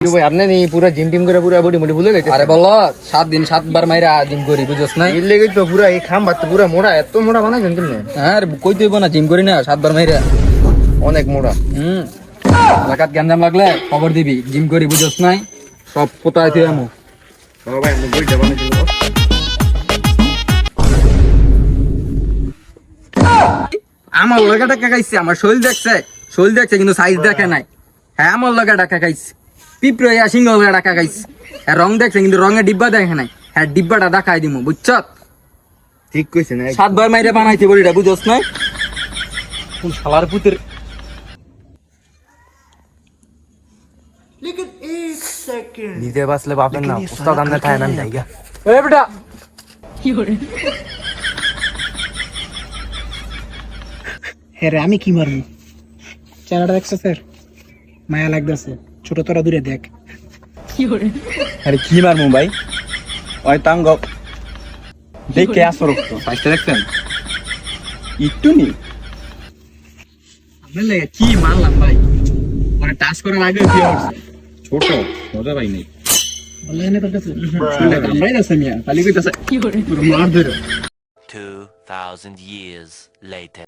ভাই আপনি নি পুরা জিম টিম করে পুরা বডি মুডি ভুলে গেছে। আরে বলো 7 দিন 7 বার মাইরা জিম করি বুঝছস না? এর লেগে তো পুরা এই খাম বাত পুরা মোড়া এত মোড়া বানাইছেন তুমি। হ্যাঁ কই তুইব না জিম করি না 7 বার মাইরা অনেক মোড়া। লাগাত গ্যাঞ্জাম লাগলে খবর দিবি জিম করি বুঝছস নাই সব কোথায় তুই আমু ভাই আমি বই দেব না। আমার লগা টাকা খাইছে আমার শরীর দেখছে কিন্তু সাইজ দেখে নাই। হ্যাঁ আমার লগা টাকা খাইছে পিঁপড়ে সিংহ লগা টাকা খাইছে। হ্যাঁ রং দেখছে কিন্তু রঙের ডিব্বা দেখে নাই। হ্যাঁ ডিব্বাটা দেখাই দিমু বুঝছত? ঠিক কইছেন। 7 বার মাইরে বানাইতে বলিটা বুঝছস না? কোন শালার পুতের নিজে বাসলে বাপের না উস্তাদ আমনে তাই নাম জায়গা। এ বেটা হ্যাঁ রে, আমি কি মারবো? চেহারাটা দেখছো স্যার, মায়া লাগতেছে। ছোট তোরা দূরে দেখ। আরে কি মারমু ভাই ওই তাঙ্গ দেখে আসো রক্ত ফাইটটা দেখছেন একটু নি বললে কি মারলাম ভাই মানে টাচ করার আগে কি হচ্ছে ছোট মজা পাই নাই অনলাইনে তোর কাছে শুনলে কামড়াই যাচ্ছে মিয়া খালি কইতাছে কি করে মার ধরে 2000 years later.